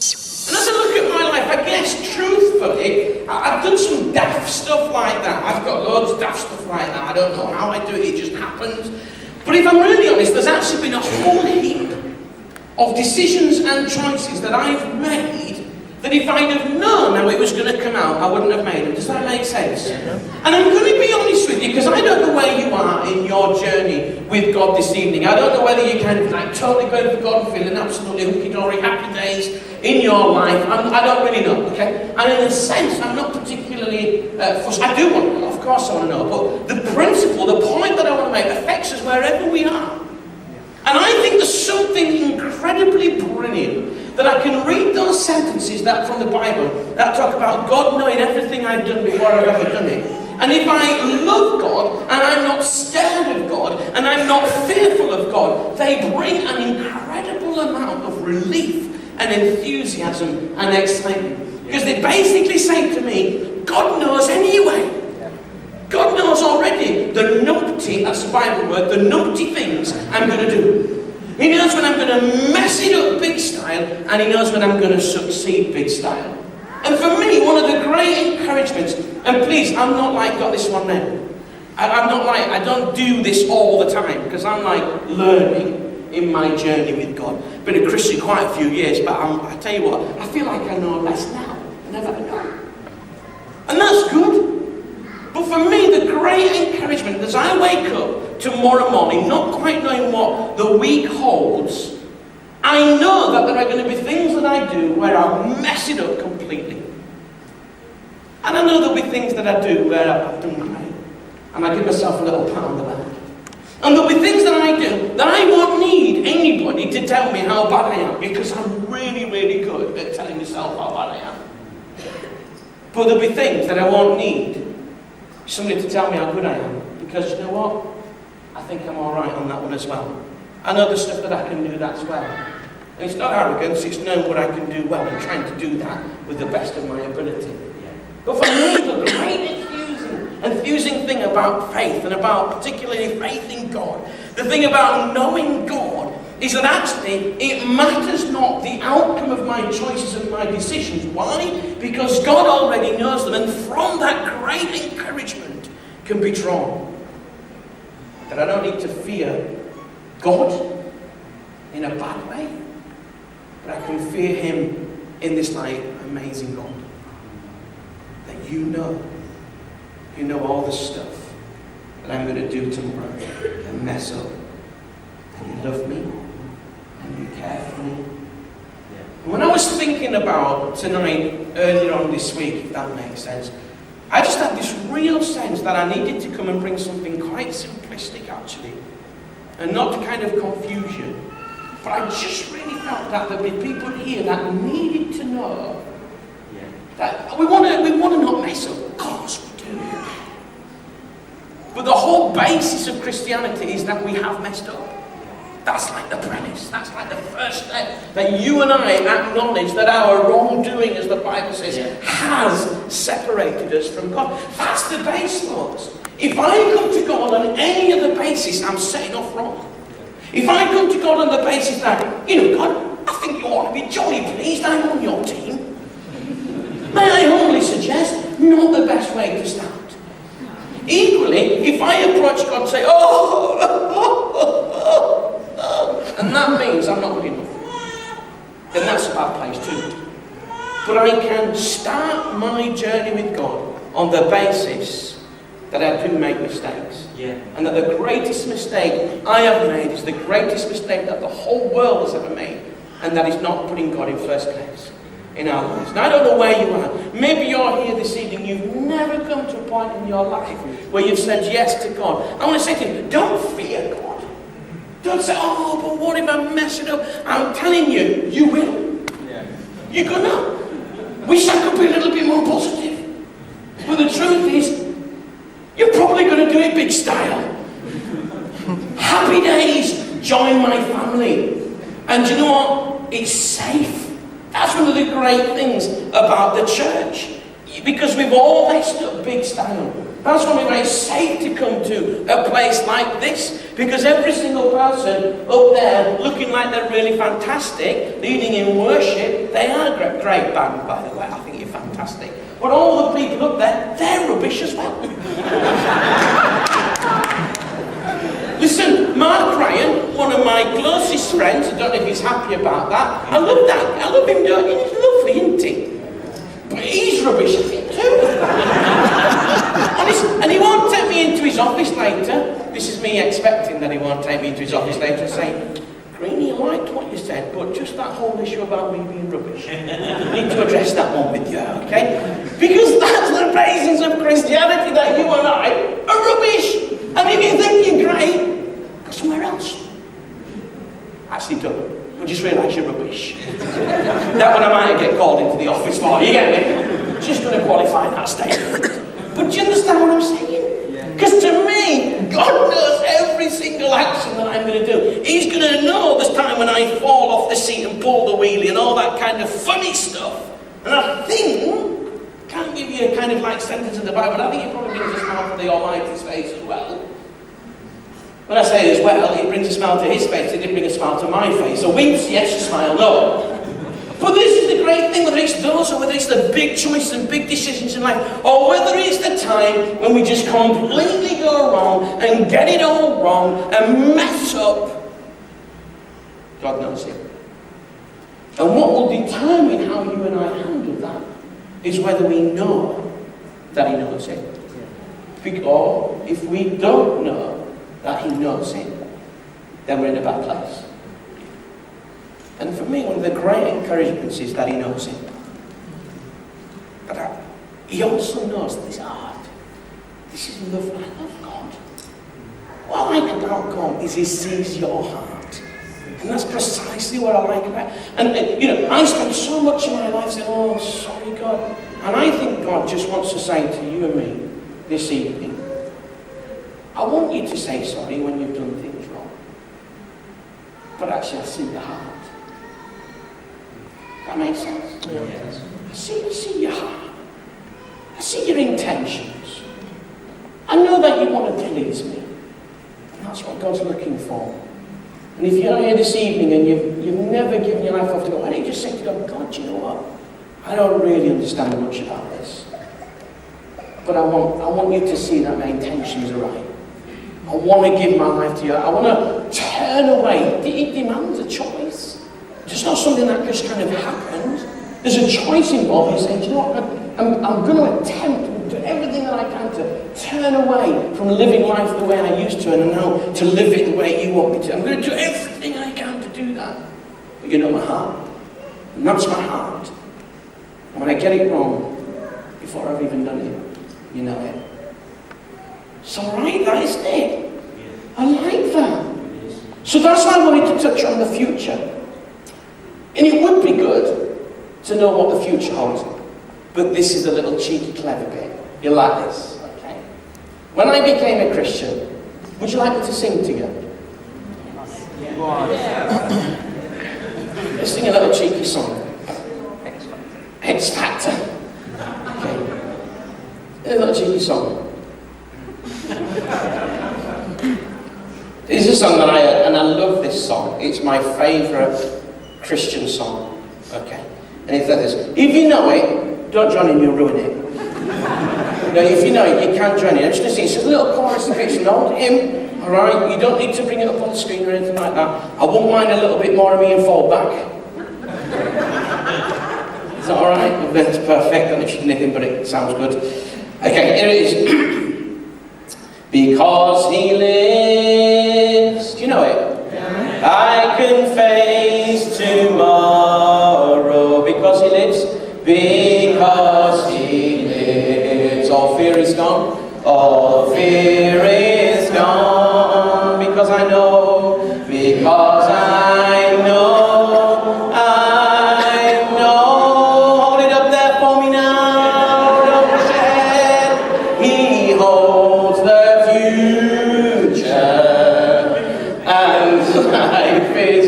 And as I look at my life, I guess truthfully, I've done some daft stuff like that. I've got loads of daft stuff like that. I don't know how I do it, it just happens. But if I'm really honest, there's actually been a whole heap of decisions and choices that I've made that if I'd have known how it was going to come out, I wouldn't have made them. Does that make sense? And I'm going to be honest with you, because I don't know where you are in your journey with God this evening. I don't know whether you're kind of like totally going for God and feeling absolutely hunky-dory, happy days in your life. I don't really know, okay? And in a sense, I'm not particularly fussed. I do want to know, of course I want to know, but the principle, the point that I want to make affects us wherever we are. And I think there's something incredibly brilliant that I can read those sentences that from the Bible that talk about God knowing everything I've done before I've ever done it. And if I love God and I'm not scared of God and I'm not fearful of God, they bring an incredible amount of relief and enthusiasm and excitement. Because they basically say to me, God knows anyway. God knows already the numpty, that's the Bible word, the numpty things I'm going to do. He knows when I'm going to mess it up big style, and He knows when I'm going to succeed big style. And for me, one of the great encouragements, and please, I'm not like, got this one now. I'm not like, I don't do this all the time, because I'm like learning in my journey with God. Been a Christian quite a few years, but I tell you what, I feel like I know less now than I've ever known. And that's good. But for me, the great encouragement as I wake up tomorrow morning, not quite knowing what the week holds, I know that there are going to be things that I do where I'll mess it up completely. And I know there'll be things that I do where I've done great. And I give myself a little pat on the back. And there'll be things that I do that I won't need anybody to tell me how bad I am, because I'm really, really good at telling myself how bad I am. But there'll be things that I won't need somebody to tell me how good I am, because you know what? I think I'm alright on that one as well. I know the stuff that I can do that as well. And it's not arrogance, it's knowing what I can do well and trying to do that with the best of my ability. But for me, the great enthusing thing about faith, and about particularly faith in God, the thing about knowing God, is that actually it matters not the outcome of my choices and my decisions. Why? Because God already knows them, and from that great encouragement can be drawn that I don't need to fear God in a bad way, but I can fear Him in this like amazing God. That you know all the stuff that I'm going to do tomorrow and mess up, and you love me. And you care for me. When I was thinking about tonight, earlier on this week, if that makes sense, I just had this real sense that I needed to come and bring something quite simplistic, actually, and not to kind of confuse you. But I just really felt that there'd be people here that needed to know that we want to not mess up. Of course we do. But the whole basis of Christianity is that we have messed up. That's like the premise, that's like the first step, that you and I acknowledge that our wrongdoing, as the Bible says, has separated us from God. That's the base, folks. If I come to God on any other basis, I'm setting off wrong. If I come to God on the basis that, God, I think you ought to be jolly pleased I'm on your team, may I humbly suggest, not the best way to start. Equally, if I approach God and say, and that means I'm not good enough, then that's a bad place too. But I can start my journey with God on the basis that I do make mistakes. And that the greatest mistake I have made is the greatest mistake that the whole world has ever made. And that is not putting God in first place in our lives. Now, I don't know where you are. Maybe you're here this evening, you've never come to a point in your life where you've said yes to God. I want to say to you, don't fear God. Don't say, but what if I mess it up? I'm telling you, you will. You're gonna. Wish I could be a little bit more positive. But the truth is, you're probably going to do it big style. Happy days, join my family. And you know what? It's safe. That's one of the great things about the church. Because we've all messed up big style. That's why it's safe to come to a place like this, because every single person up there looking like they're really fantastic, leading in worship, they are a great band, by the way. I think you're fantastic. But all the people up there, they're rubbish as well. Listen, Mark Ryan, one of my closest friends, I don't know if he's happy about that. I love that. I love him, don't you? He's lovely, isn't he? But he's rubbish at it too. Honest, and he won't take me into his office later. This is me expecting that he won't take me into his office later and say, Greenie, I liked what you said, but just that whole issue about me being rubbish. I need to address that one with you, okay? Because that's the basis of Christianity, that you and I are rubbish. And if you think you're great, go somewhere else. Actually don't. I just realise you're rubbish. That one I might get called into the office for, you get me? Just going to qualify that statement. But do you understand what I'm saying? Because to me, God knows every single action that I'm going to do. He's going to know this time when I fall off the seat and pull the wheelie and all that kind of funny stuff. And I think, can't give you a kind of like sentence in the Bible, but I think it probably brings a smile to the Almighty's face as well. When I say as well, it brings a smile to his face, it didn't bring a smile to my face. So winks, yes, a smile, no. But this is the great thing, whether it's those or whether it's the big choices and big decisions in life, or whether it's the time when we just completely go wrong and get it all wrong and mess up, God knows it. And what will determine how you and I handle that is whether we know that he knows it. Or if we don't know that he knows it, then we're in a bad place. And for me, one of the great encouragements is that he knows it. But he also knows that it's hard. This is love. I love God. What I like about God is he sees your heart. And that's precisely what I like about it. And you know, I spend so much of my life saying, oh, sorry, God. And I think God just wants to say to you and me this evening, I want you to say sorry when you've done things wrong. But actually, I see your heart. That makes sense? Yes. I see your heart. I see your intentions. I know that you want to please me. And that's what God's looking for. And if you're here this evening and you've never given your life off to God, why don't you just say to God, God, you know what? I don't really understand much about this. But I want you to see that my intentions are right. I want to give my life to you. I want to turn away. It demands a choice. It's not something that just kind of happens. There's a choice involved. You say, do you know what? I'm going to attempt to do everything that I can to turn away from living life the way I used to and now to live it the way you want me to. I'm going to do everything I can to do that. But you know my heart. And that's my heart. And when I get it wrong, before I've even done it, you know it. It's alright, that isn't it? I like that. So that's why I wanted to touch on the future. And it would be good to know what the future holds. But this is a little cheeky, clever bit. You'll like this, okay? When I became a Christian, would you like me to sing together? Yeah. Let's sing a little cheeky song. X Factor. Okay. A little cheeky song. This is a song that I heard, and I love this song. It's my favourite Christian song. Okay. And it's like this. If you know it, don't join in, you'll ruin it. No, if you know it, you can't join in. I'm just going to sing. It's just a little chorus of it's an old hymn. Alright? You don't need to bring it up on the screen or anything like that. I wouldn't mind a little bit more of me and fall back. Is that alright? That's perfect. I don't know if you can anything, but it sounds good. Okay, here it is. Because he lives. Do you know it? Yeah. I can face tomorrow. Because he lives. Because he lives. All fear is gone. All fear is gone. Because I know. Because I know. Hold it up there for me now. Don't push ahead. He holds the future, and life is